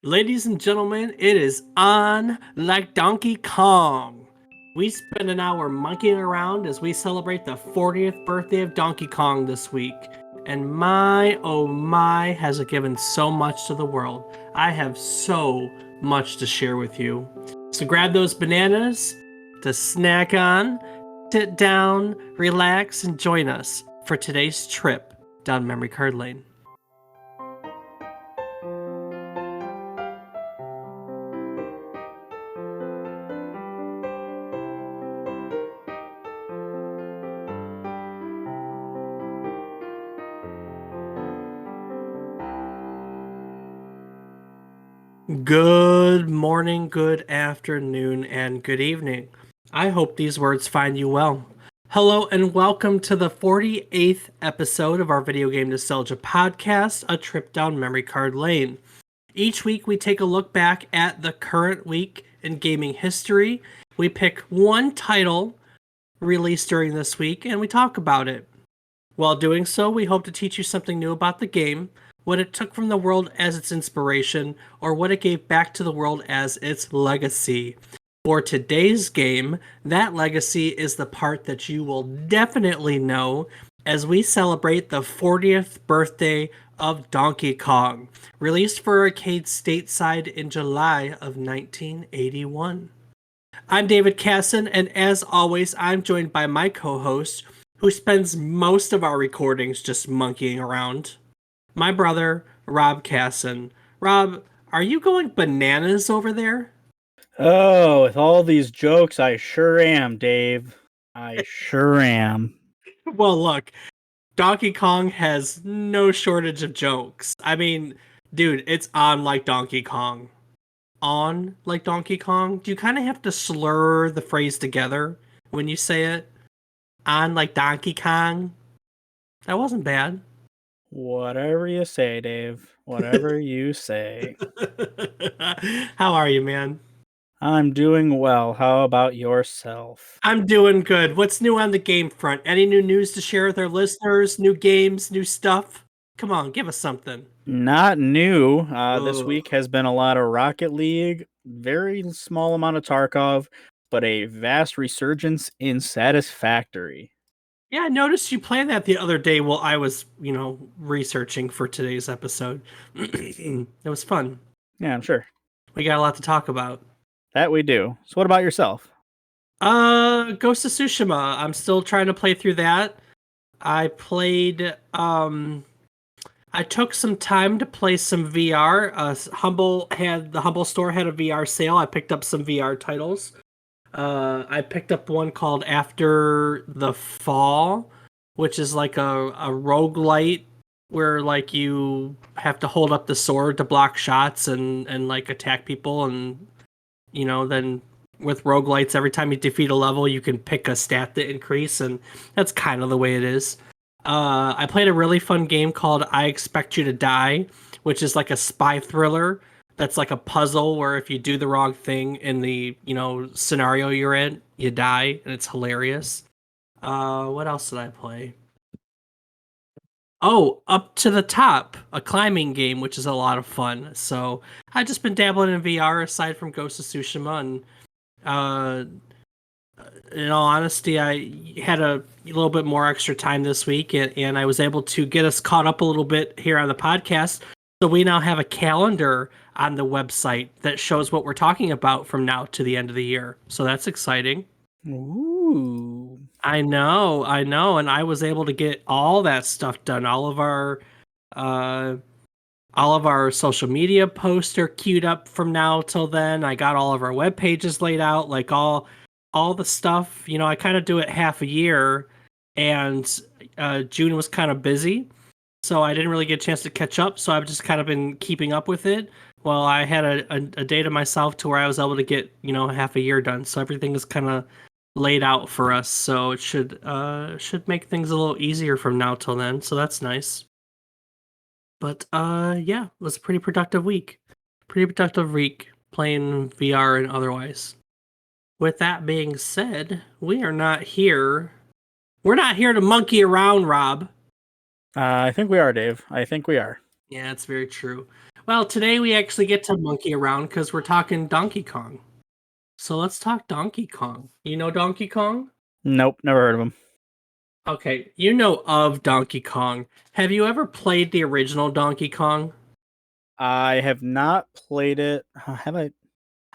Ladies and gentlemen, it is on like Donkey Kong. We spend an hour monkeying around as we celebrate the 40th birthday of Donkey Kong this week. And my, oh my, has it given so much to the world. I have so much to share with you. So grab those bananas to snack on, sit down, relax, and join us for today's trip down memory card lane. Good morning, good afternoon, and good evening. I hope these words find you well. Hello and welcome to the 48th episode of our Video Game Nostalgia podcast, A Trip Down Memory Card Lane. Each week we take a look back at the current week in gaming history. We pick one title released during this week and we talk about it. While doing so, we hope to teach you something new about the game, what it took from the world as its inspiration, or what it gave back to the world as its legacy. For today's game, that legacy is the part that you will definitely know as we celebrate the 40th birthday of Donkey Kong, released for arcade stateside in July of 1981. I'm David Casson, and as always, I'm joined by my co-host, who spends most of our recordings just monkeying around, my brother, Rob Casson. Rob, are you going bananas over there? Oh, with all these jokes, I sure am, Dave. I sure am. Well, look, Donkey Kong has no shortage of jokes. I mean, dude, it's on like Donkey Kong. On like Donkey Kong? Do you kind of have to slur the phrase together when you say it? On like Donkey Kong? That wasn't bad. Whatever you say, Dave. Whatever you say. How are you, man? I'm doing well. How about yourself? I'm doing good. What's new on the game front? Any new news to share with our listeners? New games, new stuff? Come on, give us something. Not new. This Ugh. week has been a lot of Rocket League, very small amount of Tarkov, but a vast resurgence in Satisfactory. Yeah, I noticed you played that the other day while I was, researching for today's episode. It was fun. Yeah, I'm sure. We got a lot to talk about. That we do. So what about yourself? Ghost of Tsushima. I'm still trying to play through that. I played, I took some time to play some VR. The Humble store had a VR sale. I picked up some VR titles. I picked up one called After the Fall, which is like a roguelite where like you have to hold up the sword to block shots and like attack people, and then with roguelites every time you defeat a level you can pick a stat to increase, and that's kind of the way it is. I played a really fun game called I Expect You to Die, which is like a spy thriller that's like a puzzle where if you do the wrong thing in the, scenario you're in, you die, and it's hilarious. What else did I play? Oh, Up to the Top, a climbing game, which is a lot of fun. So I've just been dabbling in VR aside from Ghost of Tsushima, and uh, in all honesty, I had a little bit more extra time this week, and I was able to get us caught up a little bit here on the podcast. So we now have a calendar on the website that shows what we're talking about from now to the end of the year. So that's exciting. Ooh. I know, and I was able to get all that stuff done. Uh, all of our social media posts are queued up from now till then. I got all of our web pages laid out, like all the stuff. I kind of do it half a year, and June was kind of busy, so I didn't really get a chance to catch up. So I've just kind of been keeping up with it. Well, I had a day to myself to where I was able to get half a year done. So everything is kind of laid out for us. So it should make things a little easier from now till then. So that's nice. But yeah, it was a pretty productive week. Pretty productive week playing VR and otherwise. With that being said, we're not here to monkey around, Rob. I think we are, Dave. I think we are. Yeah, it's very true. Well, today we actually get to monkey around because we're talking Donkey Kong. So let's talk Donkey Kong. You know Donkey Kong? Nope, never heard of them. Okay, you know of Donkey Kong. Have you ever played the original Donkey Kong? I have not played it. Have I?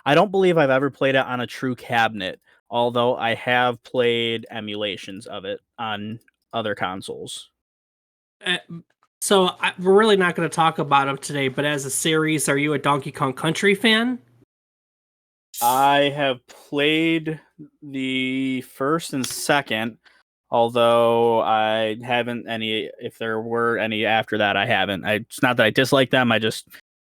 I don't believe I've ever played it on a true cabinet, although I have played emulations of it on other consoles. Uh, we're really not going to talk about them today, but as a series, are you a Donkey Kong Country fan? I have played the first and second, although I haven't any. If there were any after that, I haven't. It's not that I dislike them. I just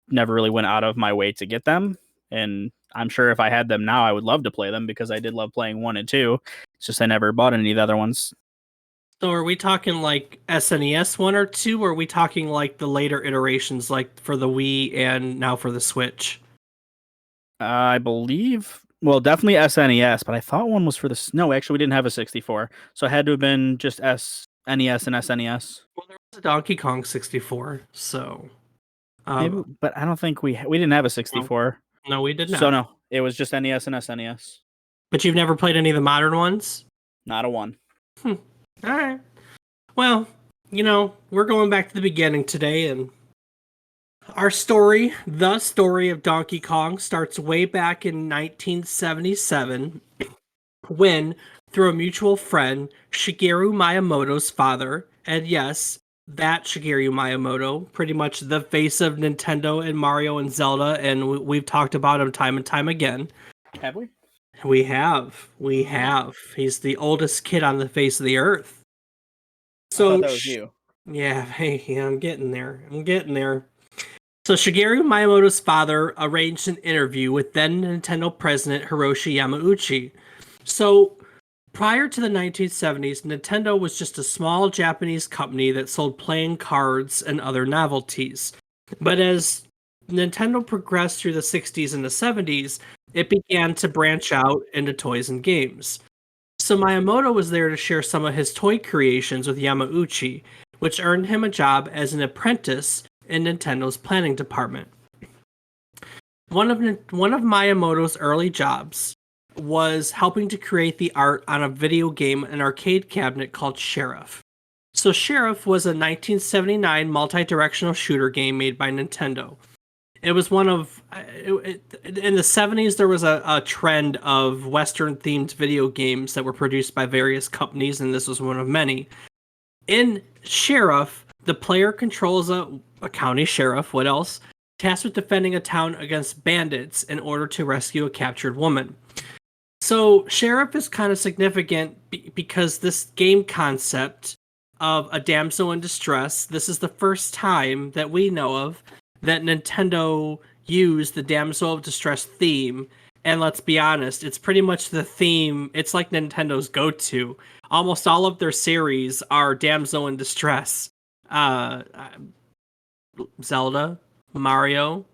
never really went out of my way to get them. And I'm sure if I had them now, I would love to play them because I did love playing 1 and 2. It's just I never bought any of the other ones. So are we talking like SNES 1 or 2, or are we talking like the later iterations like for the Wii and now for the Switch? I believe, well, definitely SNES, but I thought one was for the. No, actually, we didn't have a 64, so it had to have been just SNES and SNES. Well, there was a Donkey Kong 64, so Maybe, um but I don't think we didn't have a no, 64. no, we did So not. no, it was just NES and SNES. But you've never played any of the modern ones? Not a one. Hmm. All right. Well, we're going back to the beginning today, and our story, the story of Donkey Kong, starts way back in 1977 when, through a mutual friend, Shigeru Miyamoto's father, and yes, that Shigeru Miyamoto, pretty much the face of Nintendo and Mario and Zelda, and we've talked about him time and time again. Have we? We have. We Oh, have. He's the oldest kid on the face of the earth. I thought So, that was you. yeah, hey, yeah, I'm getting there. I'm getting there. So Shigeru Miyamoto's father arranged an interview with then Nintendo president Hiroshi Yamauchi. So prior to the 1970s, Nintendo was just a small Japanese company that sold playing cards and other novelties. But as Nintendo progressed through the 60s and the 70s, it began to branch out into toys and games. So Miyamoto was there to share some of his toy creations with Yamauchi, which earned him a job as an apprentice in Nintendo's planning department. One of Miyamoto's early jobs was helping to create the art on a video game and arcade cabinet called Sheriff. So Sheriff was a 1979 multi-directional shooter game made by Nintendo. It was one of in the 70s there was a trend of western themed video games that were produced by various companies, and this was one of many. In Sheriff, the player controls a county sheriff, what else, tasked with defending a town against bandits in order to rescue a captured woman. So Sheriff is kind of significant because this game concept of a damsel in distress, this is the first time that we know of that Nintendo used the damsel of distress theme. And let's be honest, it's pretty much the theme. It's like Nintendo's go-to. Almost all of their series are damsel in distress. Zelda, Mario.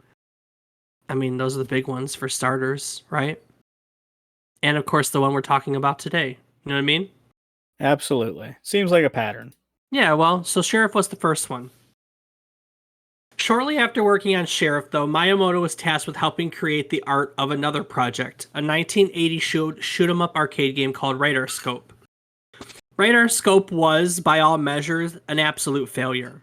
I mean, those are the big ones for starters, right? And of course, the one we're talking about today. You know what I mean? Absolutely. Seems like a pattern. Yeah, well, so Sheriff was the first one. Shortly after working on Sheriff, though, Miyamoto was tasked with helping create the art of another project, a 1980 shoot 'em up arcade game called Radar Scope. Radar Scope was, by all measures, an absolute failure.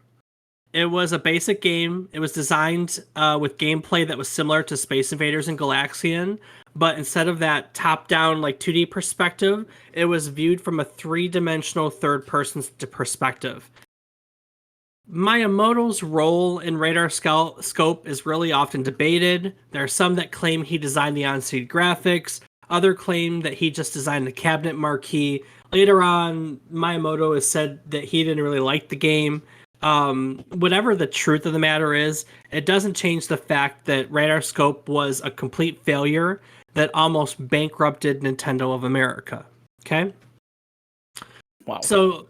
It was a basic game. It was designed with gameplay that was similar to Space Invaders and Galaxian, but instead of that top-down like 2D perspective, it was viewed from a three-dimensional third-person perspective. Miyamoto's role in Radar Scope is really often debated. There are some that claim he designed the on-screen graphics. Other claim that he just designed the cabinet marquee. Later on, Miyamoto has said that he didn't really like the game. Whatever the truth of the matter is, it doesn't change the fact that Radar Scope was a complete failure that almost bankrupted Nintendo of America. Okay, Wow. so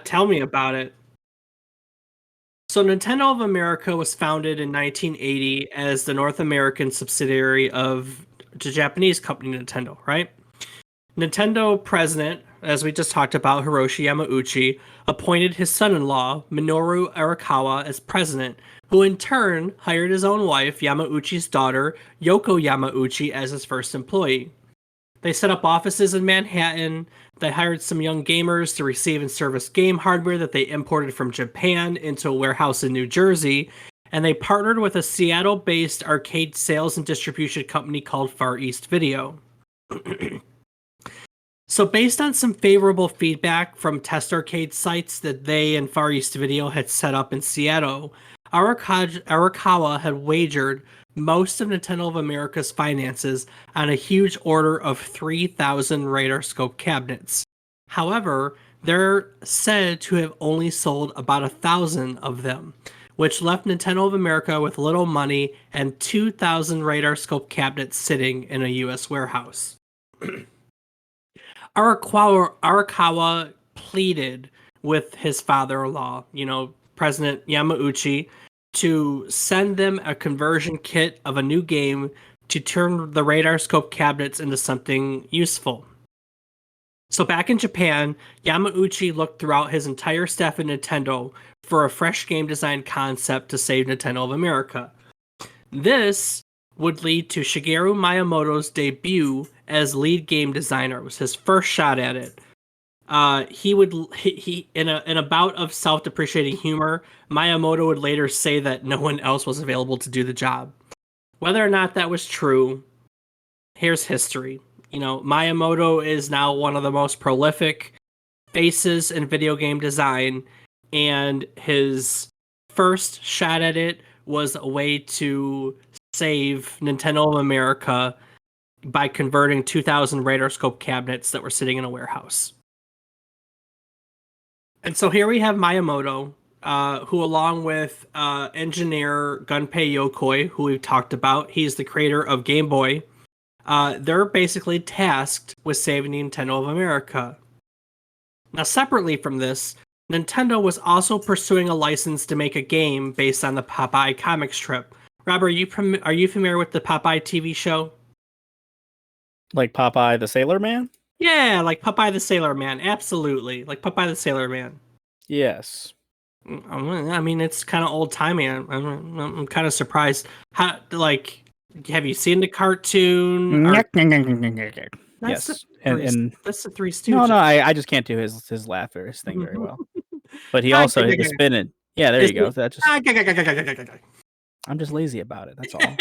tell me about it. So Nintendo of America was founded in 1980 as the North American subsidiary of the Japanese company Nintendo, right? Nintendo president, as we just talked about, Hiroshi Yamauchi, appointed his son-in-law, Minoru Arakawa, as president, who in turn hired his own wife, Yamauchi's daughter, Yoko Yamauchi, as his first employee. They set up offices in Manhattan. They hired some young gamers to receive and service game hardware that they imported from Japan into a warehouse in New Jersey. And they partnered with a Seattle based arcade sales and distribution company called Far East Video. So, based on some favorable feedback from test arcade sites that they and Far East Video had set up in Seattle, Arakawa had wagered most of Nintendo of America's finances on a huge order of 3,000 radar scope cabinets. However, they're said to have only sold about 1,000 of them, which left Nintendo of America with little money and 2,000 radar scope cabinets sitting in a US warehouse. Arakawa pleaded with his father-in-law, President Yamauchi, to send them a conversion kit of a new game to turn the radar scope cabinets into something useful. So back in Japan, Yamauchi looked throughout his entire staff at Nintendo for a fresh game design concept to save Nintendo of America. This would lead to Shigeru Miyamoto's debut as lead game designer. It was his first shot at it. He in a bout of self-depreciating humor, Miyamoto would later say that no one else was available to do the job. Whether or not that was true, here's history. Miyamoto is now one of the most prolific faces in video game design, and his first shot at it was a way to save Nintendo of America by converting 2,000 radar scope cabinets that were sitting in a warehouse. And so here we have Miyamoto, who, along with engineer Gunpei Yokoi, who we've talked about, he's the creator of Game Boy. They're basically tasked with saving Nintendo of America. Now, separately from this, Nintendo was also pursuing a license to make a game based on the Popeye comic strip. Rob, are you familiar with the Popeye TV show? Like Popeye the Sailor Man? Yeah, like Popeye the Sailor Man. Absolutely. Like Popeye the Sailor Man. Yes. I mean, it's kind of old timey. I'm kind of surprised. Have you seen the cartoon? That's Yes. that's the Three no, Stooges. I just can't do his laugh or his thing very well. But he also hit the spinach. Yeah, there you go. That just I'm just lazy about it. That's all.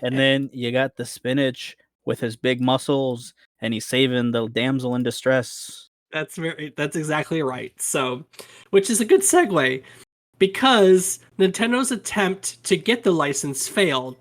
And then you got the spinach with his big muscles, and he's saving the damsel in distress. That's exactly right. So, which is a good segue, because Nintendo's attempt to get the license failed,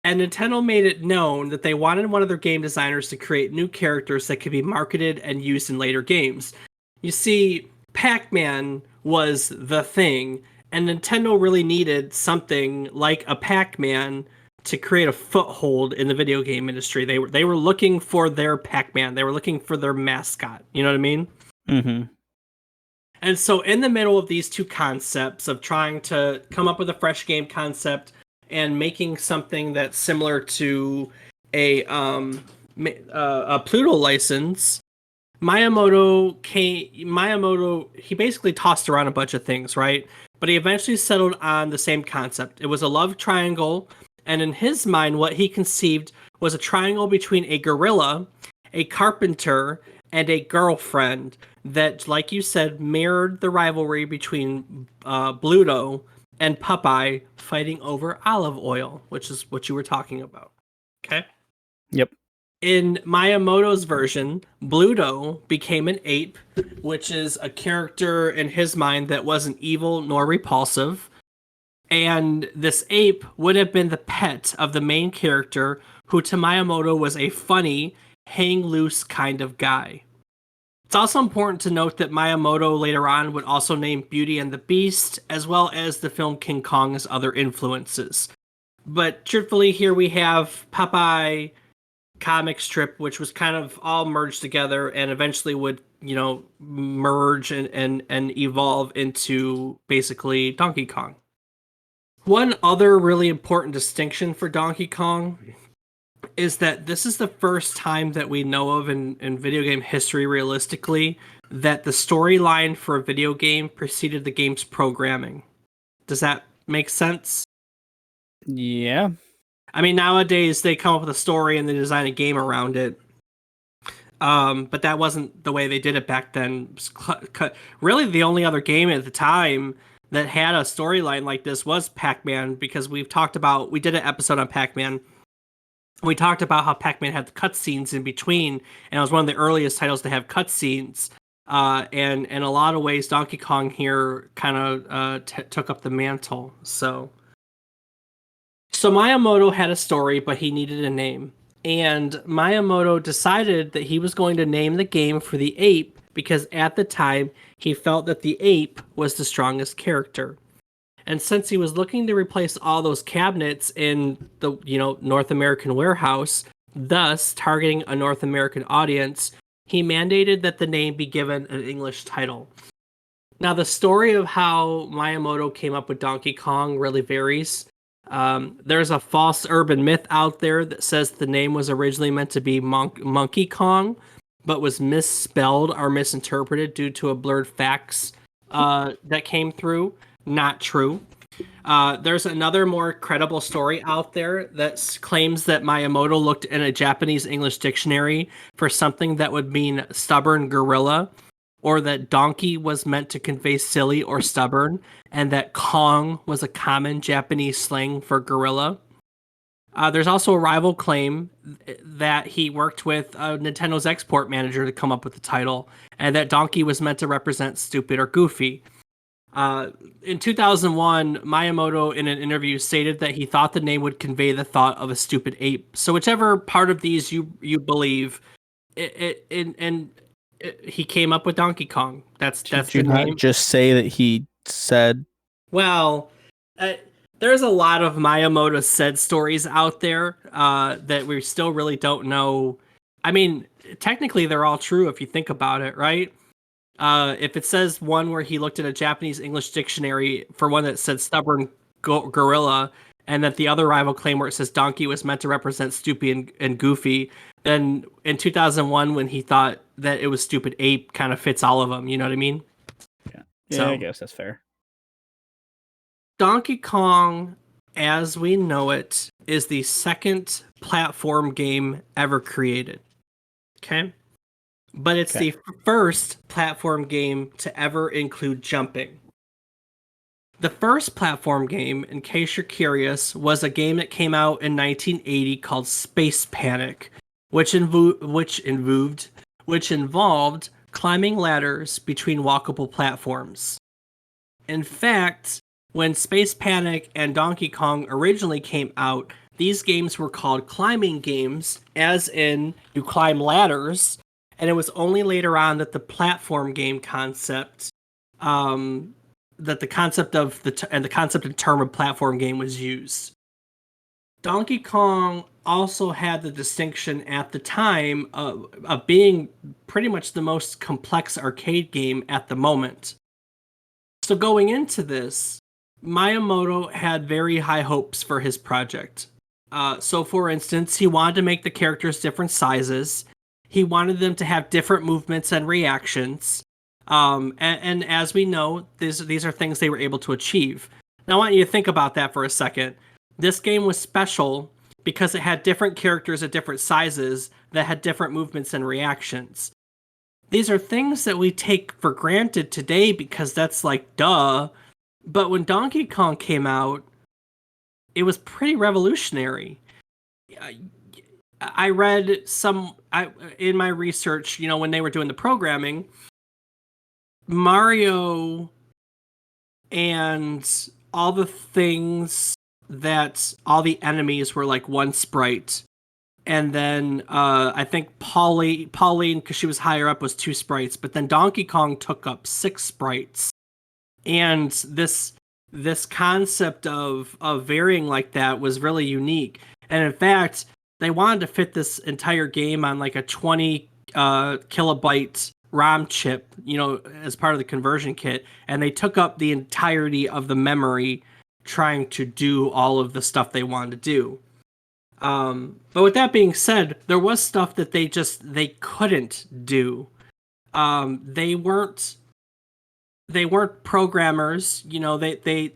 and Nintendo made it known that they wanted one of their game designers to create new characters that could be marketed and used in later games. You see, Pac-Man was the thing, and Nintendo really needed something like a Pac-Man to create a foothold in the video game industry. They were looking for their Pac-Man. They were looking for their mascot. You know what I mean? Mm-hmm. And so in the middle of these two concepts of trying to come up with a fresh game concept and making something that's similar to a Pluto license, Miyamoto he basically tossed around a bunch of things, right? But he eventually settled on the same concept. It was a love triangle, and in his mind, what he conceived was a triangle between a gorilla, a carpenter, and a girlfriend that, like you said, mirrored the rivalry between Bluto and Popeye fighting over olive oil, which is what you were talking about. Okay? Yep. In Miyamoto's version, Bluto became an ape, which is a character in his mind that wasn't evil nor repulsive. And this ape would have been the pet of the main character, who to Miyamoto was a funny, hang loose kind of guy. It's also important to note that Miyamoto later on would also name Beauty and the Beast, as well as the film King Kong, as other influences. But truthfully, here we have Popeye comic strip, which was kind of all merged together and eventually would, merge and evolve into basically Donkey Kong. One other really important distinction for Donkey Kong is that this is the first time that we know of in video game history, realistically, that the storyline for a video game preceded the game's programming. Does that Makes sense. Yeah. I mean, nowadays they come up with a story and they design a game around it. But that wasn't the way they did it back then. Really, the only other game at the time that had a storyline like this was Pac-Man, because we did an episode on Pac-Man. We talked about how Pac-Man had the cutscenes in between, and it was one of the earliest titles to have cutscenes. And in a lot of ways, Donkey Kong here kind of took up the mantle. So Miyamoto had a story, but he needed a name. And Miyamoto decided that he was going to name the game for the ape because at the time he felt that the ape was the strongest character. And since he was looking to replace all those cabinets in the, North American warehouse, thus targeting a North American audience, he mandated that the name be given an English title. Now, the story of how Miyamoto came up with Donkey Kong really varies. There's a false urban myth out there that says the name was originally meant to be Monkey Kong, but was misspelled or misinterpreted due to a blurred fax that came through. Not true. There's another more credible story out there that claims that Miyamoto looked in a Japanese English dictionary for something that would mean stubborn gorilla, or that donkey was meant to convey silly or stubborn, and that Kong was a common Japanese slang for gorilla. There's also a rival claim that he worked with Nintendo's export manager to come up with the title, and that donkey was meant to represent stupid or goofy. In 2001, Miyamoto, in an interview, stated that he thought the name would convey the thought of a stupid ape. So, whichever part of these you believe, he came up with Donkey Kong. That's Did the you not name. just say that he said? Well, uh, there's a lot of Miyamoto said stories out there that we still really don't know. I mean, technically, they're all true if you think about it, right? If it says one where he looked at a Japanese English dictionary for one that said stubborn gorilla, and that the other rival claim where it says donkey was meant to represent stupid and goofy, then in 2001 when he thought that it was stupid ape kind of fits all of them. You know what I mean? Yeah, I So guess that's fair. Donkey Kong, as we know it, is the second platform game ever created. Okay. But it's Okay. the first platform game to ever include jumping. The first platform game, in case you're curious, was a game that came out in 1980 called Space Panic, which involved climbing ladders between walkable platforms. In fact, when Space Panic and Donkey Kong originally came out, these games were called climbing games, as in you climb ladders, and it was only later on that the platform game concept, that the concept of the concept and term of platform game was used. Donkey Kong also had the distinction at the time of being pretty much the most complex arcade game at the moment. So going into this, Miyamoto had very high hopes for his project. So for instance, he wanted to make the characters different sizes. He wanted them to have different movements and reactions. And as we know, these are things they were able to achieve. Now I want you to think about that for a second. This game was special because it had different characters at different sizes that had different movements and reactions. These are things that we take for granted today because that's like duh. But when Donkey Kong came out, it was pretty revolutionary. I read in my research, when they were doing the programming, Mario and all the things that all the enemies were like one sprite. And then I think Pauline, because she was higher up, was two sprites. But then Donkey Kong took up six sprites. And this concept of varying like that was really unique. And in fact, they wanted to fit this entire game on like a 20 kilobyte ROM chip, as part of the conversion kit, and they took up the entirety of the memory trying to do all of the stuff they wanted to do. But with that being said, there was stuff that they couldn't do. They weren't they weren't programmers. They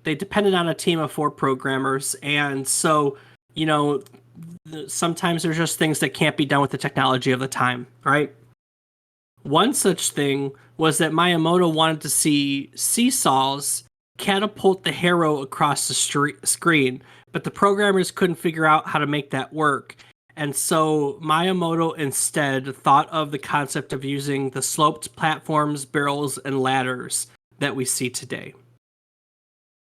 depended on a team of 4 programmers, and so you know sometimes there's just things that can't be done with the technology of the time, right? One such thing was that Miyamoto wanted to see seesaws catapult the harrow across the screen, but the programmers couldn't figure out how to make that work. And so Miyamoto instead thought of the concept of using the sloped platforms, barrels, and ladders that we see today,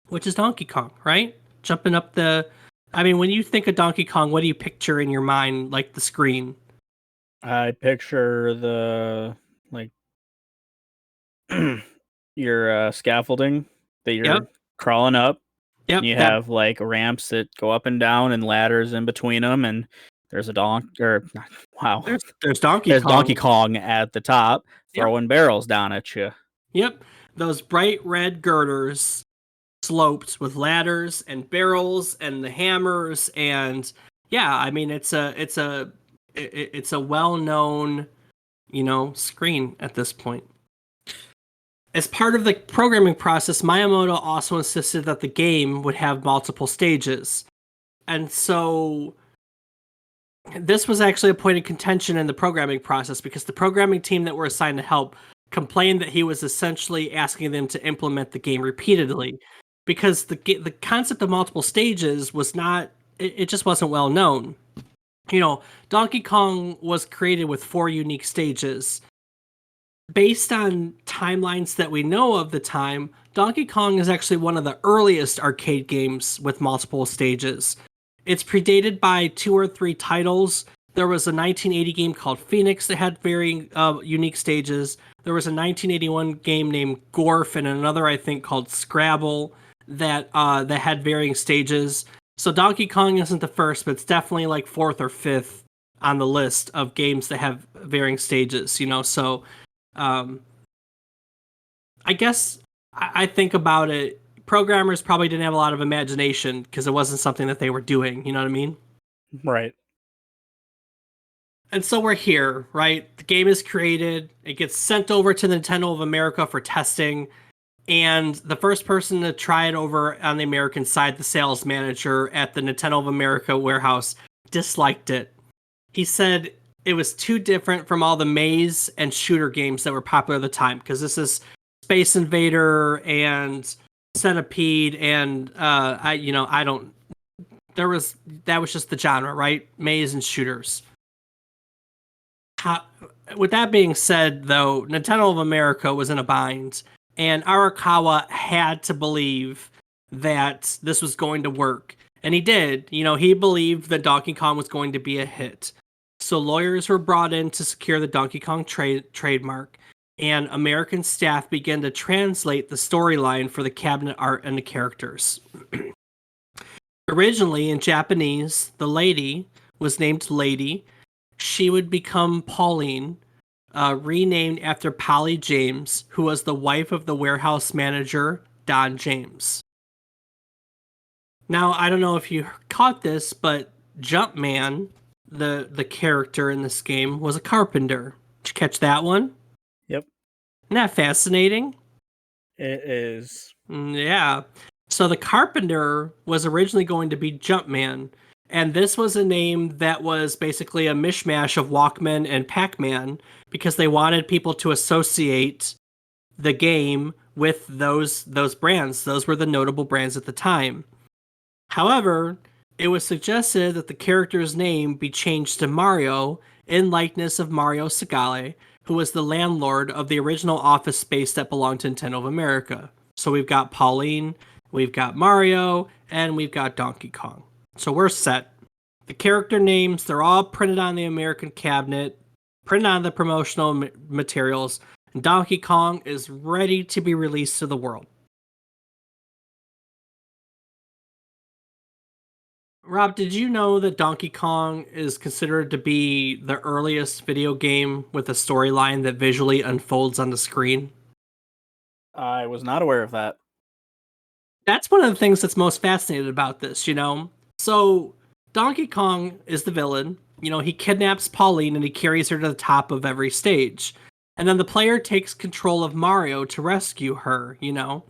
which is Donkey Kong, right? Jumping up the. I mean, when you think of Donkey Kong, what do you picture in your mind, like the screen? I picture the like your scaffolding that Yep, you're crawling up. yep. You That have like ramps that go up and down and ladders in between them, and there's a wow, there's Donkey there's Donkey Kong. Kong at the top Yep. throwing barrels down at you. Yep, those bright red girders sloped with ladders and barrels and the hammers and yeah, I mean it's a well-known, screen at this point. As part of the programming process, Miyamoto also insisted that the game would have multiple stages. And so this was actually a point of contention in the programming process because the programming team that were assigned to help complained that he was essentially asking them to implement the game repeatedly because the concept of multiple stages was not it just wasn't well known. Donkey Kong was created with 4 unique stages. Based on timelines that we know of the time, Donkey Kong is actually one of the earliest arcade games with multiple stages. It's predated by 2 or 3 titles. There was a 1980 game called Phoenix that had varying unique stages. There was a 1981 game named Gorf and another I think called Scrabble that had varying stages. So Donkey Kong isn't the first, but it's definitely like fourth or fifth on the list of games that have varying stages. So um, I guess I think about it. Programmers probably didn't have a lot of imagination because it wasn't something that they were doing. You know what I mean? Right. And so we're here, right? The game is created. It gets sent over to Nintendo of America for testing. And the first person to try it over on the American side, the sales manager at the Nintendo of America warehouse, disliked it. He said it was too different from all the maze and shooter games that were popular at the time because this is Space Invader and Centipede and I don't that was just the genre, right? Maze and shooters. How, with that being said, though, Nintendo of America was in a bind, and Arakawa had to believe that this was going to work. And he did. He believed that Donkey Kong was going to be a hit. So lawyers were brought in to secure the Donkey Kong trademark, and American staff began to translate the storyline for the cabinet art and the characters. Originally, in Japanese, the lady was named Lady. She would become Pauline, renamed after Polly James, who was the wife of the warehouse manager, Don James. Now, I don't know if you caught this, but Jumpman, the character in this game, was a carpenter. Did you catch that one? Yep. Isn't that fascinating? It is. Yeah. So the Carpenter was originally going to be Jumpman, and this was a name that was basically a mishmash of Walkman and Pac-Man because they wanted people to associate the game with those brands. Those were the notable brands at the time. However, it was suggested that the character's name be changed to Mario in likeness of Mario Segale, who was the landlord of the original office space that belonged to Nintendo of America. So we've got Pauline, we've got Mario, and we've got Donkey Kong. So we're set. The character names, they're all printed on the American cabinet, printed on the promotional materials, and Donkey Kong is ready to be released to the world. Rob, did you know that Donkey Kong is considered to be the earliest video game with a storyline that visually unfolds on the screen? I was not aware of that. That's one of the things that's most fascinating about this. So, Donkey Kong is the villain. He kidnaps Pauline and he carries her to the top of every stage. And then the player takes control of Mario to rescue her, you know?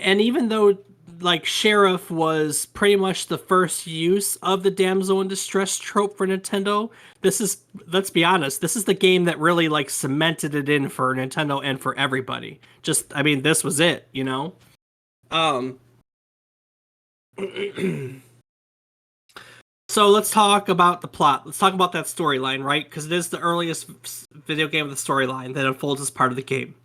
And even though like Sheriff was pretty much the first use of the damsel in distress trope for Nintendo, this is, let's be honest, this is the game that really like cemented it in for Nintendo and for everybody. Just I mean, this was it, you know? Um So let's talk about the plot. Let's talk about that storyline, right? Because it is the earliest video game with the storyline that unfolds as part of the game.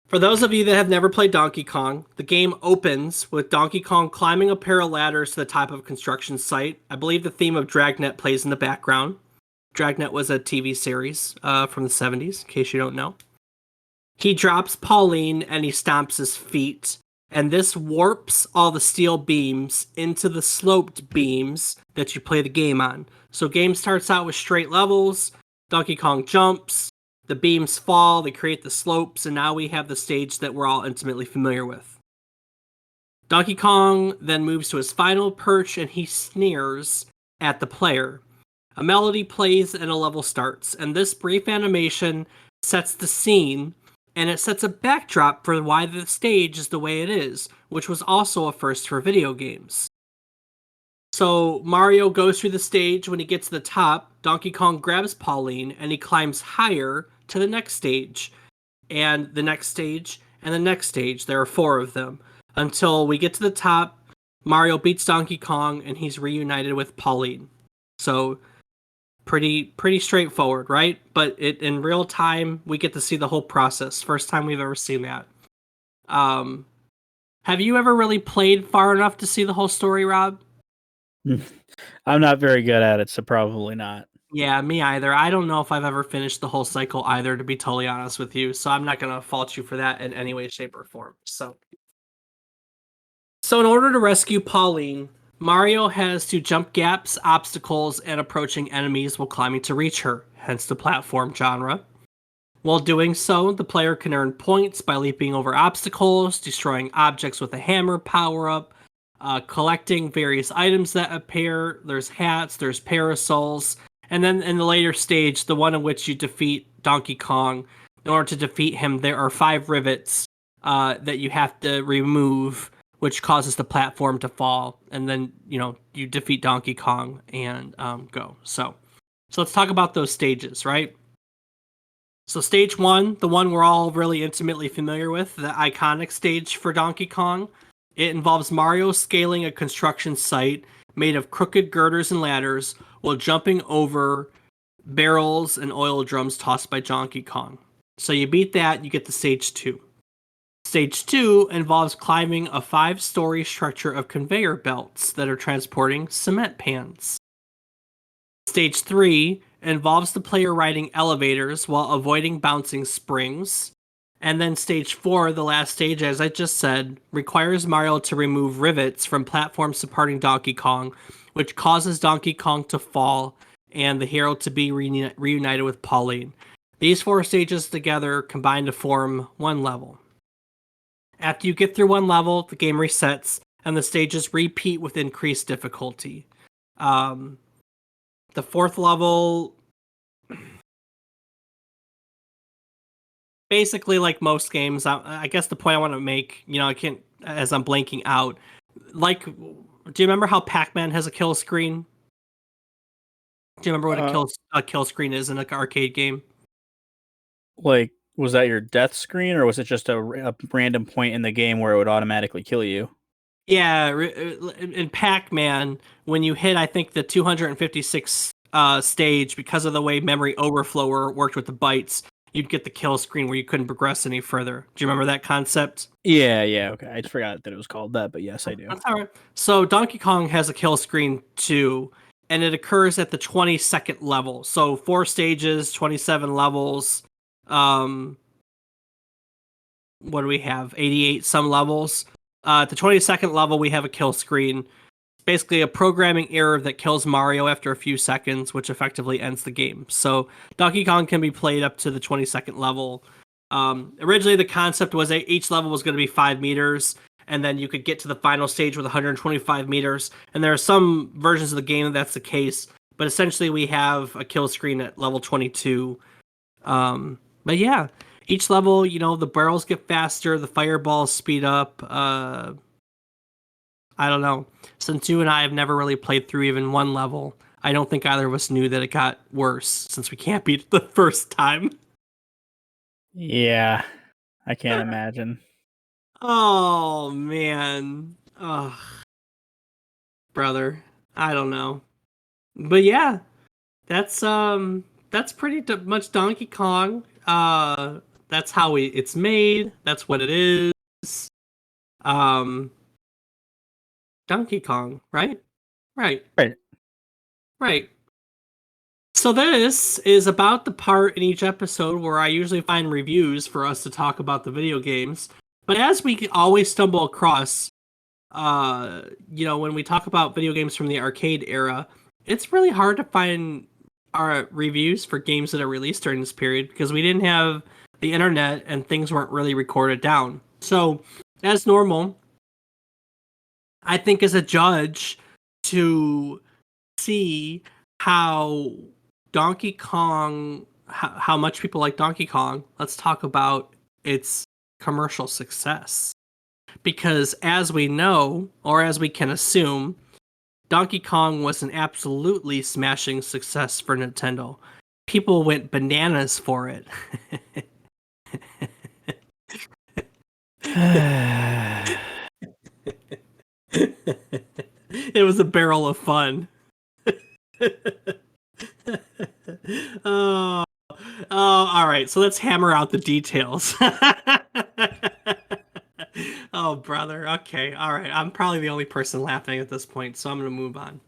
For those of you that have never played Donkey Kong, the game opens with Donkey Kong climbing a pair of ladders to the top of a construction site. I believe the theme of Dragnet plays in the background. Dragnet was a TV series from the 70s, in case you don't know. He drops Pauline and he stomps his feet, and this warps all the steel beams into the sloped beams that you play the game on. So game starts out with straight levels, Donkey Kong jumps, the beams fall, they create the slopes, and now we have the stage that we're all intimately familiar with. Donkey Kong then moves to his final perch and he sneers at the player. A melody plays and a level starts, and this brief animation sets the scene and it sets a backdrop for why the stage is the way it is, which was also a first for video games. So Mario goes through the stage. When he gets to the top, Donkey Kong grabs Pauline and he climbs higher to the next stage, and the next stage, and the next stage. There are 4 of them. Until we get to the top, Mario beats Donkey Kong and he's reunited with Pauline. So pretty straightforward, right? But it in real time, we get to see the whole process. First time we've ever seen that. Have you ever really played far enough to see the whole story, Rob? I'm not very good at it, so probably not. Yeah, me either. I don't know if I've ever finished the whole cycle either, to be totally honest with you. So I'm not gonna fault you for that in any way, shape, or form. So in order to rescue Pauline, Mario has to jump gaps, obstacles, and approaching enemies while climbing to reach her, hence the platform genre. While doing so, the player can earn points by leaping over obstacles, destroying objects with a hammer power-up, collecting various items that appear. There's hats, there's parasols, and then in the later stage, the one in which you defeat Donkey Kong, in order to defeat him, there are 5 rivets that you have to remove, which causes the platform to fall, and then you defeat Donkey Kong and go. So let's talk about those stages, right? So stage 1, the one we're all really intimately familiar with, the iconic stage for Donkey Kong, it involves Mario scaling a construction site made of crooked girders and ladders while jumping over barrels and oil drums tossed by Donkey Kong. So you beat that, you get to stage 2. Stage 2 involves climbing a 5-story structure of conveyor belts that are transporting cement pans. Stage 3 involves the player riding elevators while avoiding bouncing springs. And then stage 4, the last stage, as I just said, requires Mario to remove rivets from platforms supporting Donkey Kong, which causes Donkey Kong to fall and the hero to be reunited with Pauline. These 4 stages together combine to form one level. After you get through one level, the game resets and the stages repeat with increased difficulty. The 4th level, basically like most games, I guess the point I want to make, I can't, as I'm blanking out, like, do you remember how Pac-Man has a kill screen? Do you remember what a kill screen is in an arcade game? Like, was that your death screen, or was it just a random point in the game where it would automatically kill you? Yeah, in Pac-Man, when you hit, I think, the 256 stage, because of the way memory overflow worked with the bytes, you'd get the kill screen where you couldn't progress any further. Do you remember that concept? Yeah, okay. I forgot that it was called that, but yes, I do. That's all right. So Donkey Kong has a kill screen too, and it occurs at the 22nd level. So 4 stages, 27 levels. What do we have? 88 some levels. At the 22nd level, we have a kill screen. Basically, a programming error that kills Mario after a few seconds, which effectively ends the game. So Donkey Kong can be played up to the 22nd level. Originally, the concept was each level was going to be 5 meters, and then you could get to the final stage with 125 meters. And there are some versions of the game that's the case, but essentially we have a kill screen at level 22 But yeah, each level, the barrels get faster, the fireballs speed up. I don't know. Since you and I have never really played through even one level, I don't think either of us knew that it got worse since we can't beat it the first time. Yeah, I can't imagine. Oh man. Oh, brother. I don't know. But yeah, that's pretty much Donkey Kong. That's how it's made. That's what it is. Um Donkey Kong, right? Right. Right. Right. So this is about the part in each episode where I usually find reviews for us to talk about the video games. But as we always stumble across, when we talk about video games from the arcade era, it's really hard to find our reviews for games that are released during this period because we didn't have the internet and things weren't really recorded down. So, as normal, I think as a judge to see how Donkey Kong, how much people like Donkey Kong, let's talk about its commercial success. Because as we know, or as we can assume, Donkey Kong was an absolutely smashing success for Nintendo. People went bananas for it. It was a barrel of fun. Oh, all right. So let's hammer out the details. Oh, brother. Okay. All right. I'm probably the only person laughing at this point, so I'm going to move on.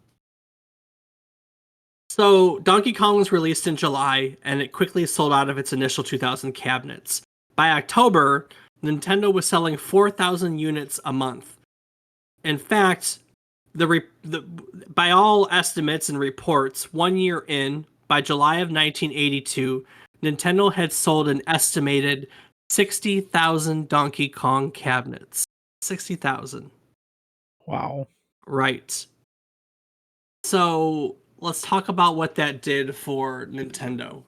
So, Donkey Kong was released in July, and it quickly sold out of its initial 2,000 cabinets. By October, Nintendo was selling 4,000 units a month. In fact, by all estimates and reports, 1 year in, by July of 1982, Nintendo had sold an estimated 60,000 Donkey Kong cabinets. 60,000. Wow. Right. So let's talk about what that did for Nintendo.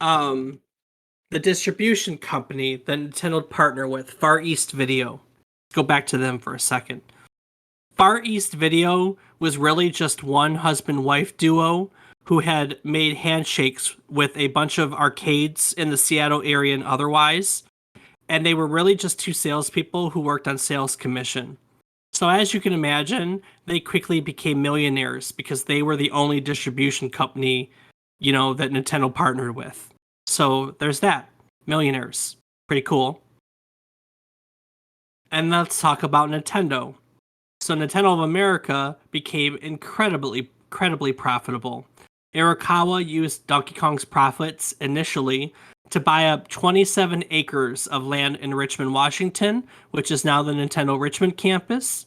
Um, the distribution company that Nintendo partnered with, Far East Video. Let's go back to them for a second. Far East Video was really just one husband wife duo who had made handshakes with a bunch of arcades in the Seattle area and otherwise. And they were really just two salespeople who worked on sales commission. So, as you can imagine, they quickly became millionaires because they were the only distribution company, that Nintendo partnered with. So, there's that. Millionaires. Pretty cool. And let's talk about Nintendo. So Nintendo of America became incredibly profitable. Arakawa used Donkey Kong's profits initially to buy up 27 acres of land in Richmond, Washington, which is now the Nintendo Richmond campus.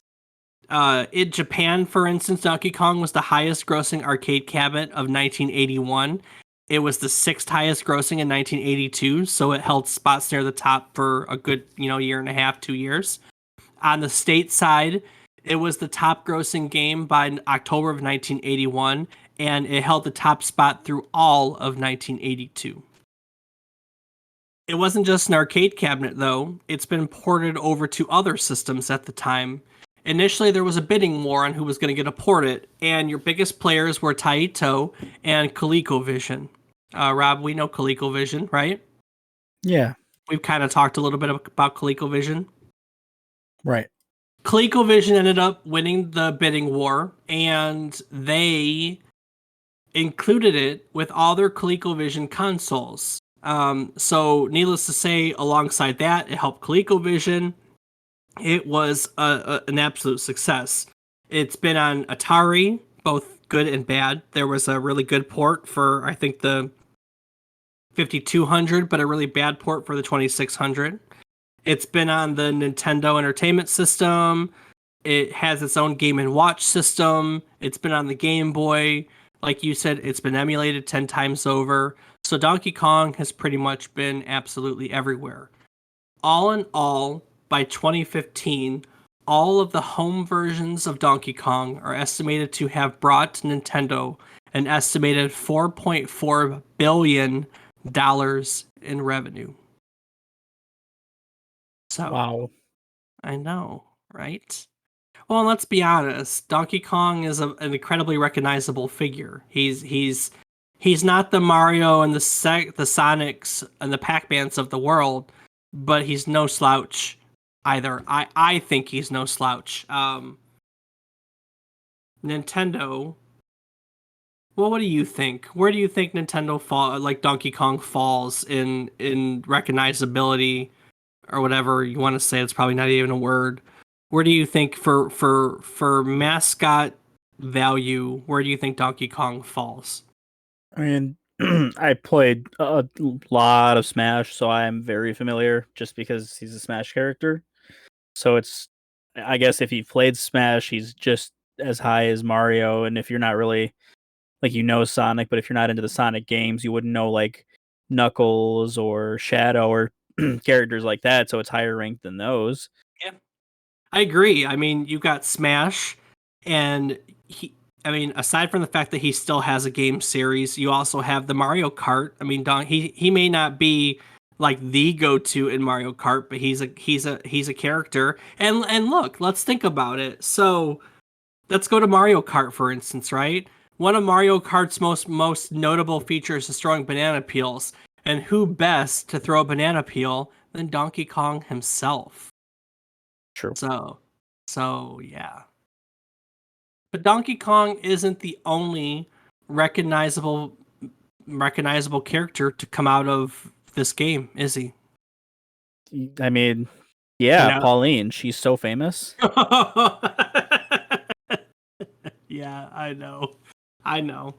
In Japan, for instance, Donkey Kong was the highest grossing arcade cabinet of 1981. It was the sixth highest grossing in 1982, so it held spots near the top for a good, year and a half, 2 years. On the state side, it was the top grossing game by October of 1981, and it held the top spot through all of 1982. It wasn't just an arcade cabinet, though. It's been ported over to other systems at the time. Initially, there was a bidding war on who was going to get it ported, and your biggest players were Taito and ColecoVision. Rob, we know ColecoVision, right? Yeah. We've kind of talked a little bit about ColecoVision. Right. ColecoVision ended up winning the bidding war, and they included it with all their ColecoVision consoles. So, needless to say, alongside that, it helped ColecoVision. It was an absolute success. It's been on Atari, both good and bad. There was a really good port for, I think, the 5200, but a really bad port for the 2600. It's been on the Nintendo Entertainment System. It has its own Game & Watch system. It's been on the Game Boy. Like you said, it's been emulated 10 times over. So Donkey Kong has pretty much been absolutely everywhere. All in all, by 2015, all of the home versions of Donkey Kong are estimated to have brought Nintendo an estimated $4.4 billion in revenue. So, Wow. I know, right? Well, let's be honest. Donkey Kong is an incredibly recognizable figure. He's not the Mario and the Sonics and the Pac-Mans of the world, but he's no slouch either. I think he's no slouch. Nintendo. Well, what do you think? Where do you think Nintendo like Donkey Kong falls in recognizability or whatever you want to say? It's probably not even a word. Where do you think for mascot value, where do you think Donkey Kong falls? I mean, I played a lot of Smash, so I'm very familiar just because he's a Smash character. So it's, I guess, if you've played Smash, he's just as high as Mario. And if you're not really like Sonic, but if you're not into the Sonic games, you wouldn't know like Knuckles or Shadow or characters like that. So it's higher ranked than those. Yeah, I agree. I mean, you got Smash, and he. I mean, aside from the fact that he still has a game series, you also have the Mario Kart. I mean, he may not be like the go-to in Mario Kart, but he's a character. And look, let's think about it. So let's go to Mario Kart, for instance, right? One of Mario Kart's most notable features is throwing banana peels. And who best to throw a banana peel than Donkey Kong himself? True. So yeah. But Donkey Kong isn't the only recognizable character to come out of this game, is he? I mean, You yeah, know? Pauline, she's so famous. Yeah, I know. I know.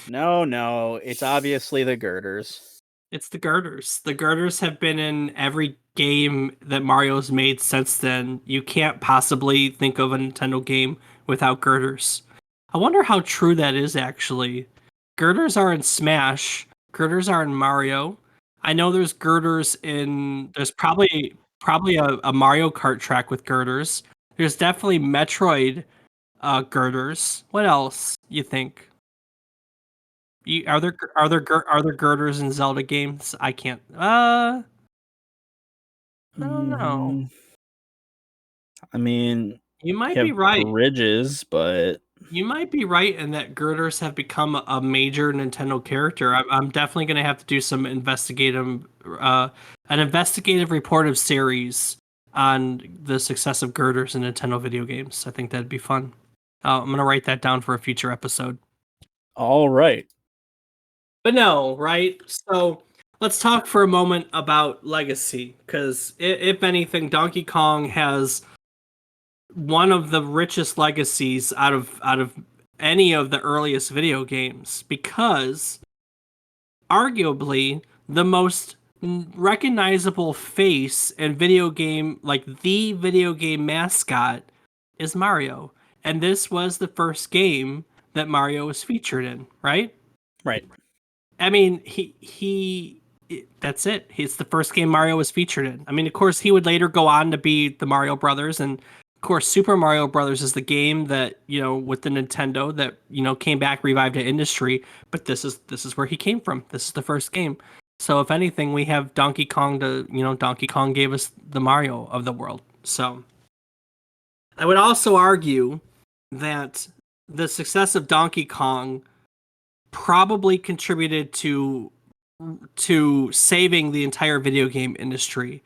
No, it's obviously the girders. It's the girders. The girders have been in every game that Mario's made since then. You can't possibly think of a Nintendo game without girders. I wonder how true that is actually. Girders are in Smash. Girders are in Mario. I know there's girders in. There's probably a Mario Kart track with girders. There's definitely Metroid girders. What else you think? Are there girders in Zelda games? I can't. I don't know. Hmm. I mean, You you might be have right. bridges, but You might be right in that girders have become a major Nintendo character. I'm definitely going to have to do some an investigative reportive series on the success of girders in Nintendo video games. I think that'd be fun. I'm going to write that down for a future episode. all right. But no, right? So let's talk for a moment about legacy, because if anything, Donkey Kong has one of the richest legacies out of any of the earliest video games, because arguably the most recognizable face in video game, like the video game mascot, is Mario. And this was the first game that Mario was featured in, right? Right. I mean, that's it. It's the first game Mario was featured in. I mean, of course, he would later go on to be the Mario Brothers, and of course, Super Mario Brothers is the game that, with the Nintendo that, came back, revived the industry. But this is where he came from. This is the first game. So if anything, we have Donkey Kong Donkey Kong gave us the Mario of the world. So I would also argue that the success of Donkey Kong probably contributed to saving the entire video game industry.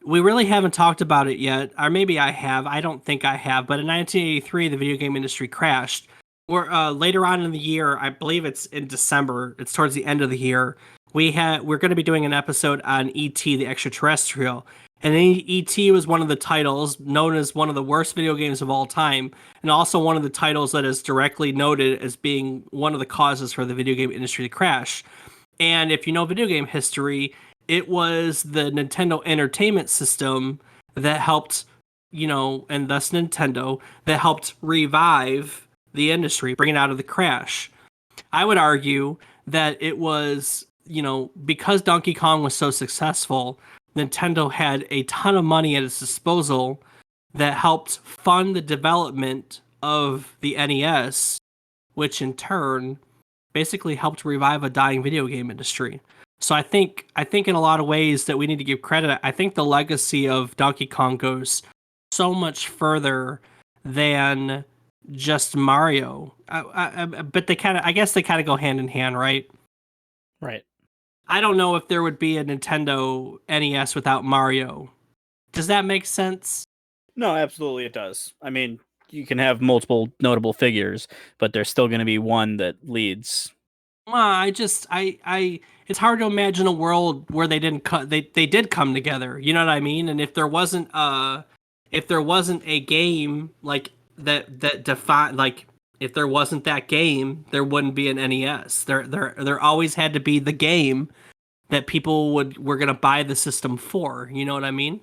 We really haven't talked about it yet, or maybe I have. I don't think I have. But in 1983, the video game industry crashed. Or later on in the year, I believe it's in December. It's towards the end of the year. We're going to be doing an episode on E.T. the Extraterrestrial, and E.T. was one of the titles known as one of the worst video games of all time, and also one of the titles that is directly noted as being one of the causes for the video game industry to crash. And if you know video game history, it was the Nintendo Entertainment System that helped, and thus Nintendo, that helped revive the industry, bring it out of the crash. I would argue that it was, because Donkey Kong was so successful, Nintendo had a ton of money at its disposal that helped fund the development of the NES, which in turn basically helped revive a dying video game industry. So I think in a lot of ways that we need to give credit. I think the legacy of Donkey Kong goes so much further than just Mario. But they kind of, I guess they kind of go hand in hand, right? Right. I don't know if there would be a Nintendo NES without Mario. Does that make sense? No, absolutely it does. I mean, you can have multiple notable figures, but there's still going to be one that leads. Well, it's hard to imagine a world where they didn't cut. They did come together. You know what I mean? And if there wasn't a game like that define like if there wasn't that game, there wouldn't be an NES. There always had to be the game that people were gonna buy the system for. You know what I mean?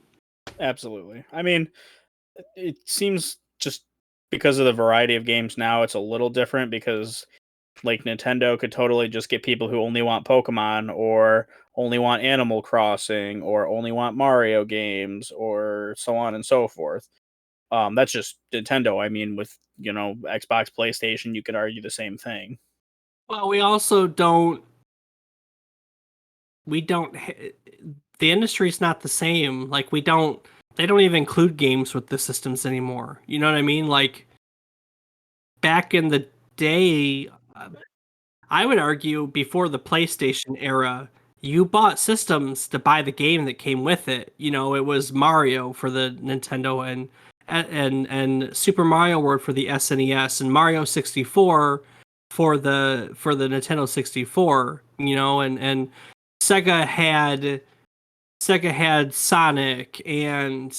Absolutely. I mean, it seems just because of the variety of games now, it's a little different because like Nintendo could totally just get people who only want Pokemon or only want Animal Crossing or only want Mario games or so on and so forth. That's just Nintendo. I mean, with Xbox, PlayStation, you could argue the same thing. Well, we also don't. We don't. The industry's not the same. Like we don't. They don't even include games with the systems anymore. You know what I mean? Like back in the day, I would argue before the PlayStation era, you bought systems to buy the game that came with it. You know, it was Mario for the Nintendo and Super Mario World for the SNES and Mario 64 for the Nintendo 64, you know, and Sega had Sega had Sonic and